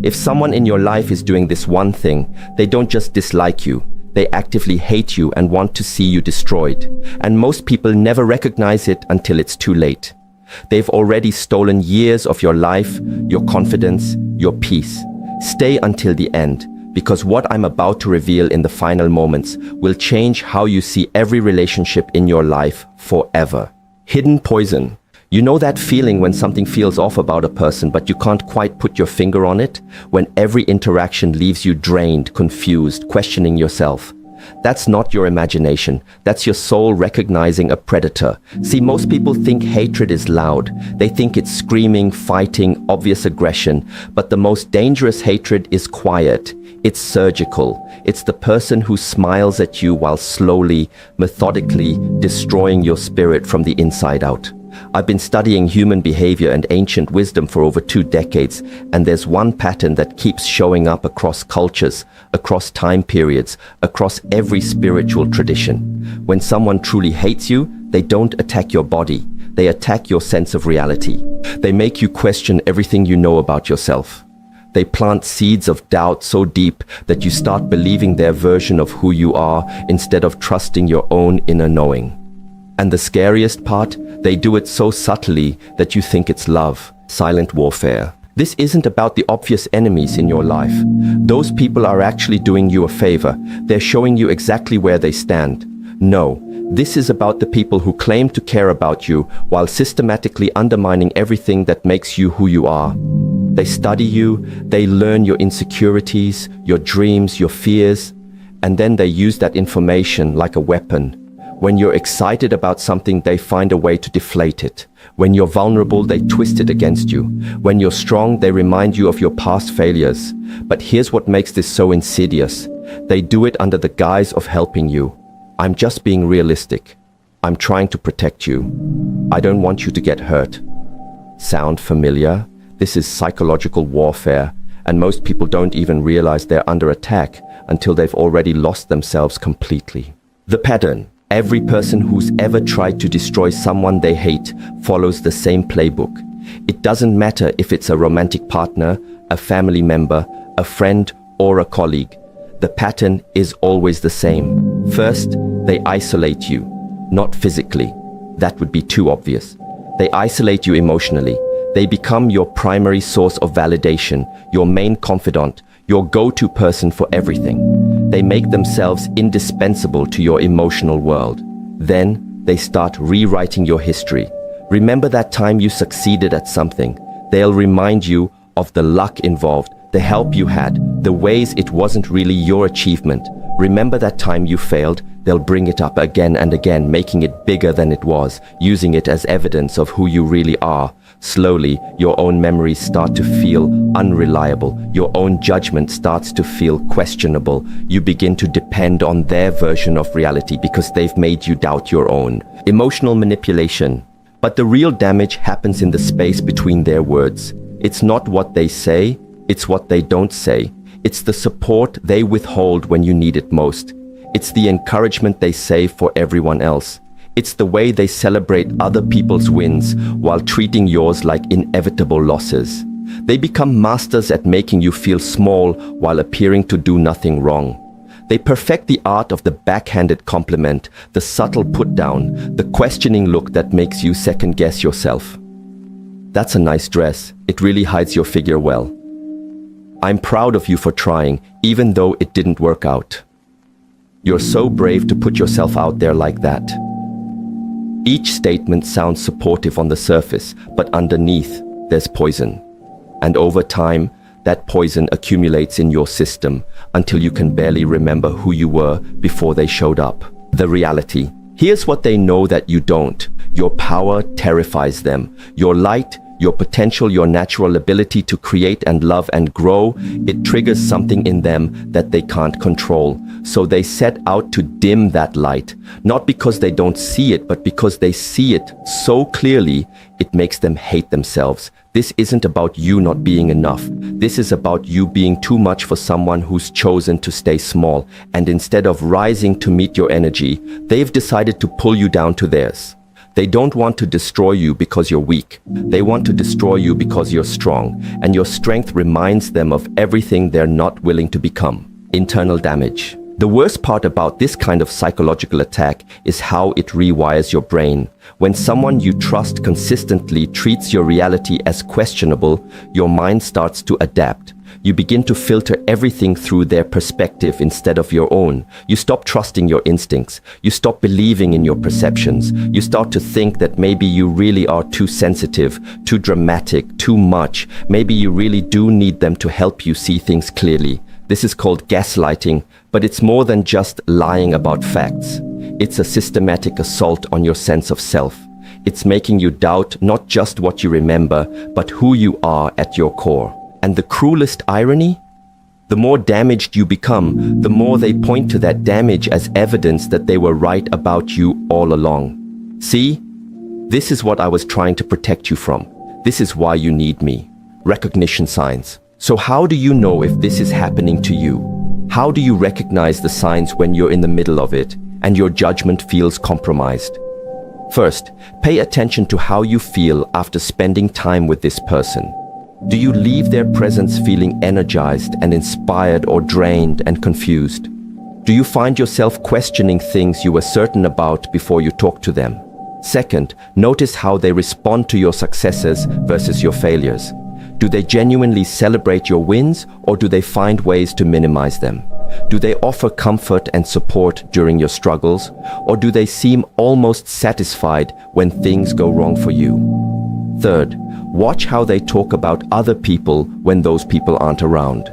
If someone in your life is doing this one thing, they don't just dislike you, they actively hate you and want to see you destroyed. And most people never recognize it until it's too late. They've already stolen years of your life, your confidence, your peace. Stay until the end, because what I'm about to reveal in the final moments will change how you see every relationship in your life forever. Hidden poison. You know that feeling when something feels off about a person, but you can't quite put your finger on it? When every interaction leaves you drained, confused, questioning yourself. That's not your imagination. That's your soul recognizing a predator. See, most people think hatred is loud. They think it's screaming, fighting, obvious aggression. But the most dangerous hatred is quiet. It's surgical. It's the person who smiles at you while slowly, methodically destroying your spirit from the inside out. I've been studying human behavior and ancient wisdom for over 2 decades, and there's one pattern that keeps showing up across cultures, across time periods, across every spiritual tradition. When someone truly hates you, they don't attack your body. They attack your sense of reality. They make you question everything you know about yourself. They plant seeds of doubt so deep that you start believing their version of who you are instead of trusting your own inner knowing. And the scariest part, they do it so subtly that you think it's love, silent warfare. This isn't about the obvious enemies in your life. Those people are actually doing you a favor. They're showing you exactly where they stand. No, this is about the people who claim to care about you while systematically undermining everything that makes you who you are. They study you, they learn your insecurities, your dreams, your fears, and then they use that information like a weapon. When you're excited about something, they find a way to deflate it. When you're vulnerable, they twist it against you. When you're strong, they remind you of your past failures. But here's what makes this so insidious. They do it under the guise of helping you. I'm just being realistic. I'm trying to protect you. I don't want you to get hurt. Sound familiar? This is psychological warfare, and most people don't even realize they're under attack until they've already lost themselves completely. The pattern. Every person who's ever tried to destroy someone they hate follows the same playbook. It doesn't matter if it's a romantic partner, a family member, a friend, or a colleague. The pattern is always the same. First, they isolate you, not physically. That would be too obvious. They isolate you emotionally. They become your primary source of validation, your main confidant, your go-to person for everything. They make themselves indispensable to your emotional world. Then, they start rewriting your history. Remember that time you succeeded at something. They'll remind you of the luck involved, the help you had, the ways it wasn't really your achievement. Remember that time you failed. They'll bring it up again and again, making it bigger than it was, using it as evidence of who you really are. Slowly, your own memories start to feel unreliable. Your own judgment starts to feel questionable. You begin to depend on their version of reality because they've made you doubt your own. Emotional manipulation. But the real damage happens in the space between their words. It's not what they say, it's what they don't say. It's the support they withhold when you need it most. It's the encouragement they save for everyone else. It's the way they celebrate other people's wins while treating yours like inevitable losses. They become masters at making you feel small while appearing to do nothing wrong. They perfect the art of the backhanded compliment, the subtle put-down, the questioning look that makes you second-guess yourself. That's a nice dress. It really hides your figure well. I'm proud of you for trying, even though it didn't work out. You're so brave to put yourself out there like that. Each statement sounds supportive on the surface, but underneath, there's poison. And over time, that poison accumulates in your system until you can barely remember who you were before they showed up. The reality. Here's what they know that you don't. Your power terrifies them. Your light, your potential, your natural ability to create and love and grow, it triggers something in them that they can't control. So they set out to dim that light, not because they don't see it, but because they see it so clearly, it makes them hate themselves. This isn't about you not being enough. This is about you being too much for someone who's chosen to stay small. And instead of rising to meet your energy, they've decided to pull you down to theirs. They don't want to destroy you because you're weak. They want to destroy you because you're strong, and your strength reminds them of everything they're not willing to become. Internal damage. The worst part about this kind of psychological attack is how it rewires your brain. When someone you trust consistently treats your reality as questionable, your mind starts to adapt. You begin to filter everything through their perspective instead of your own. You stop trusting your instincts. You stop believing in your perceptions. You start to think that maybe you really are too sensitive, too dramatic, too much. Maybe you really do need them to help you see things clearly. This is called gaslighting, but it's more than just lying about facts. It's a systematic assault on your sense of self. It's making you doubt not just what you remember, but who you are at your core. And the cruelest irony? The more damaged you become, the more they point to that damage as evidence that they were right about you all along. See? This is what I was trying to protect you from. This is why you need me. Recognition signs. So how do you know if this is happening to you? How do you recognize the signs when you're in the middle of it and your judgment feels compromised? First, pay attention to how you feel after spending time with this person. Do you leave their presence feeling energized and inspired, or drained and confused? Do you find yourself questioning things you were certain about before you talk to them? Second, notice how they respond to your successes versus your failures. Do they genuinely celebrate your wins, or do they find ways to minimize them? Do they offer comfort and support during your struggles, or do they seem almost satisfied when things go wrong for you? Third, watch how they talk about other people when those people aren't around.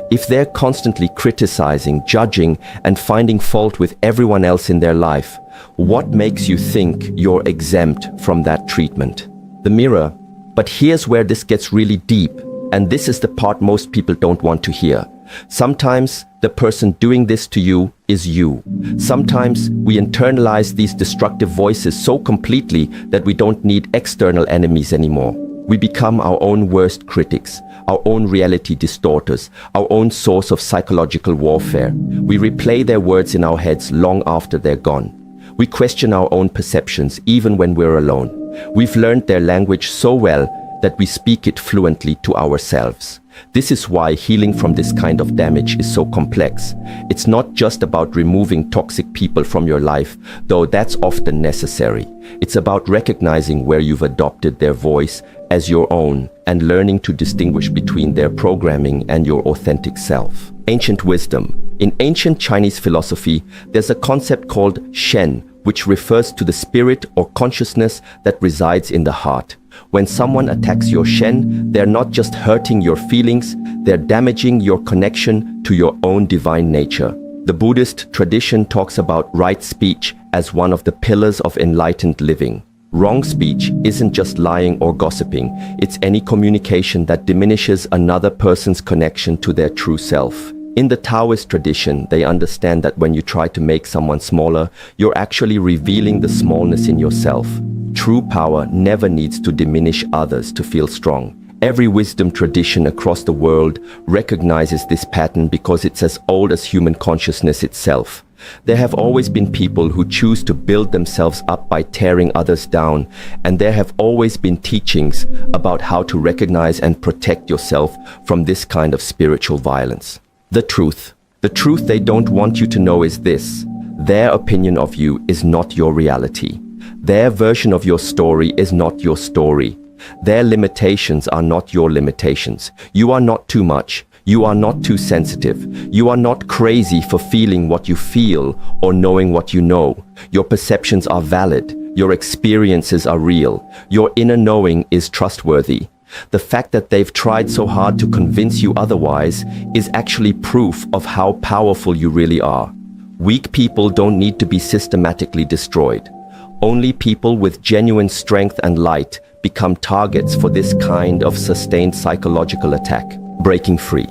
If they're constantly criticizing, judging, and finding fault with everyone else in their life, what makes you think you're exempt from that treatment? The mirror. But here's where this gets really deep, and this is the part most people don't want to hear. Sometimes the person doing this to you is you. Sometimes we internalize these destructive voices so completely that we don't need external enemies anymore. We become our own worst critics, our own reality distorters, our own source of psychological warfare. We replay their words in our heads long after they're gone. We question our own perceptions even when we're alone. We've learned their language so well that we speak it fluently to ourselves. This is why healing from this kind of damage is so complex. It's not just about removing toxic people from your life, though that's often necessary. It's about recognizing where you've adopted their voice as your own and learning to distinguish between their programming and your authentic self. Ancient wisdom. In ancient Chinese philosophy, there's a concept called Shen, which refers to the spirit or consciousness that resides in the heart. When someone attacks your Shen, they're not just hurting your feelings, they're damaging your connection to your own divine nature. The Buddhist tradition talks about right speech as one of the pillars of enlightened living. Wrong speech isn't just lying or gossiping, it's any communication that diminishes another person's connection to their true self. In the Taoist tradition, they understand that when you try to make someone smaller, you're actually revealing the smallness in yourself. True power never needs to diminish others to feel strong. Every wisdom tradition across the world recognizes this pattern because it's as old as human consciousness itself. There have always been people who choose to build themselves up by tearing others down, and there have always been teachings about how to recognize and protect yourself from this kind of spiritual violence. The truth they don't want you to know is this: their opinion of you is not your reality. Their version of your story is not your story. Their limitations are not your limitations. You are not too much. You are not too sensitive. You are not crazy for feeling what you feel or knowing what you know. Your perceptions are valid. Your experiences are real. Your inner knowing is trustworthy. The fact that they've tried so hard to convince you otherwise is actually proof of how powerful you really are. Weak people don't need to be systematically destroyed. Only people with genuine strength and light become targets for this kind of sustained psychological attack. Breaking free.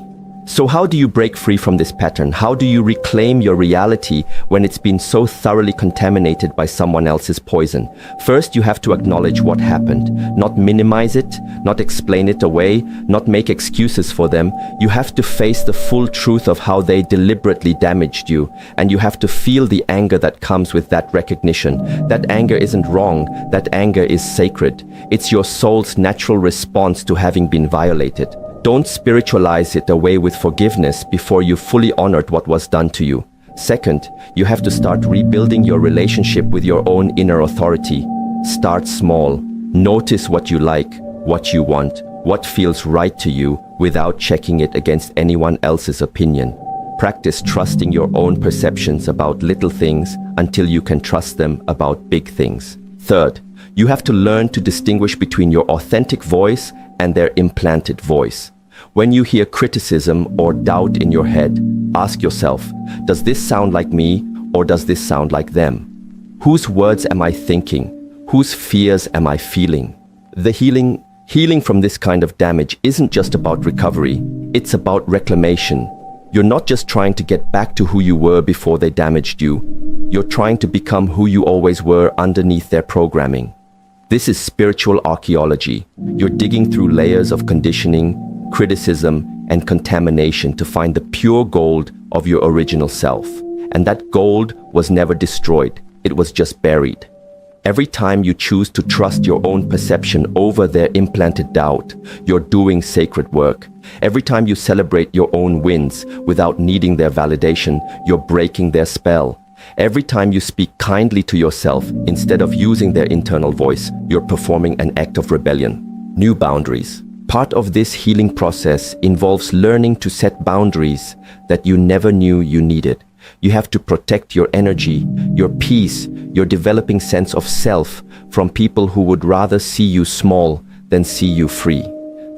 So how do you break free from this pattern? How do you reclaim your reality when it's been so thoroughly contaminated by someone else's poison? First, you have to acknowledge what happened, not minimize it, not explain it away, not make excuses for them. You have to face the full truth of how they deliberately damaged you, and you have to feel the anger that comes with that recognition. That anger isn't wrong, that anger is sacred. It's your soul's natural response to having been violated. Don't spiritualize it away with forgiveness before you fully honored what was done to you. Second, you have to start rebuilding your relationship with your own inner authority. Start small. Notice what you like, what you want, what feels right to you without checking it against anyone else's opinion. Practice trusting your own perceptions about little things until you can trust them about big things. Third, you have to learn to distinguish between your authentic voice and their implanted voice. When you hear criticism or doubt in your head, ask yourself, does this sound like me or does this sound like them? Whose words am I thinking? Whose fears am I feeling? The healing from this kind of damage isn't just about recovery, it's about reclamation. You're not just trying to get back to who you were before they damaged you. You're trying to become who you always were underneath their programming. This is spiritual archaeology. You're digging through layers of conditioning, criticism, and contamination to find the pure gold of your original self. And that gold was never destroyed. It was just buried. Every time you choose to trust your own perception over their implanted doubt, you're doing sacred work. Every time you celebrate your own wins without needing their validation, you're breaking their spell. Every time you speak kindly to yourself instead of using their internal voice, you're performing an act of rebellion. New boundaries. Part of this healing process involves learning to set boundaries that you never knew you needed. You have to protect your energy, your peace, your developing sense of self from people who would rather see you small than see you free.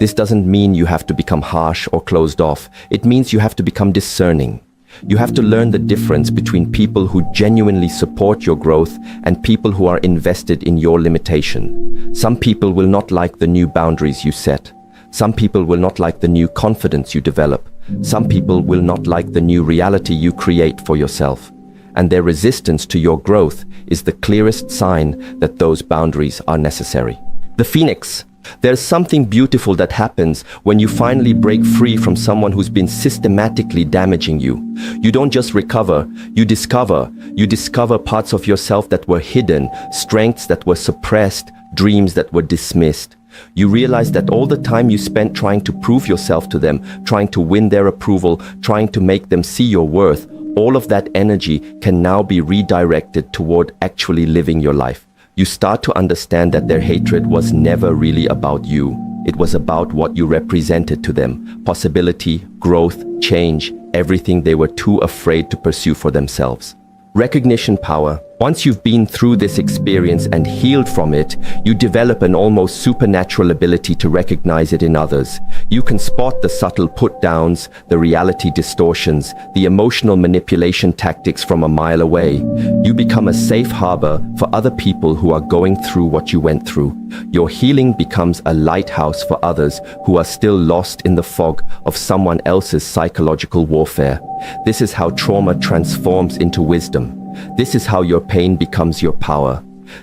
This doesn't mean you have to become harsh or closed off. It means you have to become discerning. You have to learn the difference between people who genuinely support your growth and people who are invested in your limitation. Some people will not like the new boundaries you set. Some people will not like the new confidence you develop. Some people will not like the new reality you create for yourself. And their resistance to your growth is the clearest sign that those boundaries are necessary. The Phoenix. There's something beautiful that happens when you finally break free from someone who's been systematically damaging you. You don't just recover, you discover. You discover parts of yourself that were hidden, strengths that were suppressed, dreams that were dismissed. You realize that all the time you spent trying to prove yourself to them, trying to win their approval, trying to make them see your worth, all of that energy can now be redirected toward actually living your life. You start to understand that their hatred was never really about you. It was about what you represented to them. Possibility, growth, change, everything they were too afraid to pursue for themselves. Recognition power. Once you've been through this experience and healed from it, you develop an almost supernatural ability to recognize it in others. You can spot the subtle put-downs, the reality distortions, the emotional manipulation tactics from a mile away. You become a safe harbor for other people who are going through what you went through. Your healing becomes a lighthouse for others who are still lost in the fog of someone else's psychological warfare. This is how trauma transforms into wisdom. This is how your pain becomes your power.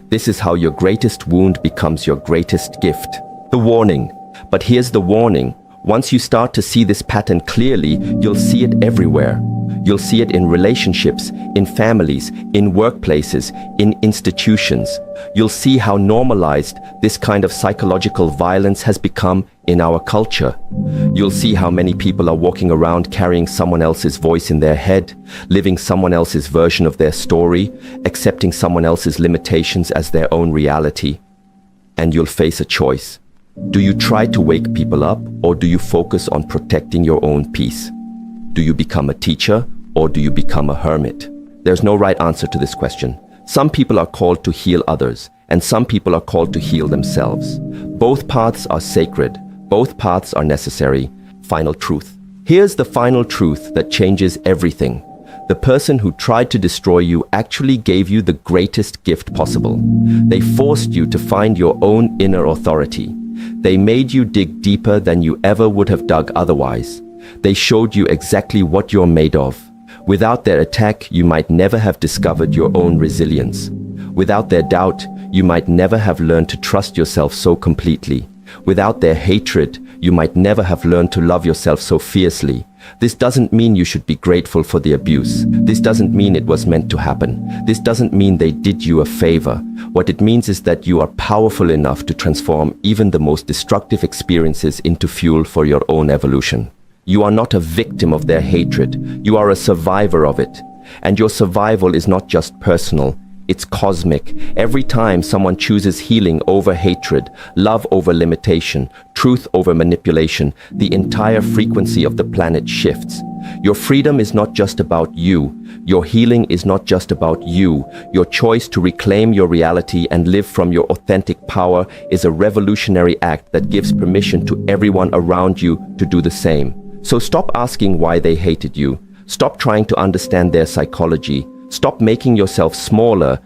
This is how your greatest wound becomes your greatest gift. The warning. But here's the warning. Once you start to see this pattern clearly, you'll see it everywhere. You'll see it in relationships, in families, in workplaces, in institutions. You'll see how normalized this kind of psychological violence has become in our culture. You'll see how many people are walking around carrying someone else's voice in their head, living someone else's version of their story, accepting someone else's limitations as their own reality. And you'll face a choice. Do you try to wake people up, or do you focus on protecting your own peace? Do you become a teacher, or do you become a hermit? There's no right answer to this question. Some people are called to heal others, and some people are called to heal themselves. Both paths are sacred. Both paths are necessary. Final truth. Here's the final truth that changes everything. The person who tried to destroy you actually gave you the greatest gift possible. They forced you to find your own inner authority. They made you dig deeper than you ever would have dug otherwise. They showed you exactly what you're made of. Without their attack, you might never have discovered your own resilience. Without their doubt, you might never have learned to trust yourself so completely. Without their hatred, you might never have learned to love yourself so fiercely. This doesn't mean you should be grateful for the abuse. This doesn't mean it was meant to happen. This doesn't mean they did you a favor. What it means is that you are powerful enough to transform even the most destructive experiences into fuel for your own evolution. You are not a victim of their hatred. You are a survivor of it. And your survival is not just personal. It's cosmic. Every time someone chooses healing over hatred, love over limitation, truth over manipulation, the entire frequency of the planet shifts. Your freedom is not just about you. Your healing is not just about you. Your choice to reclaim your reality and live from your authentic power is a revolutionary act that gives permission to everyone around you to do the same. So stop asking why they hated you. Stop trying to understand their psychology. Stop making yourself smaller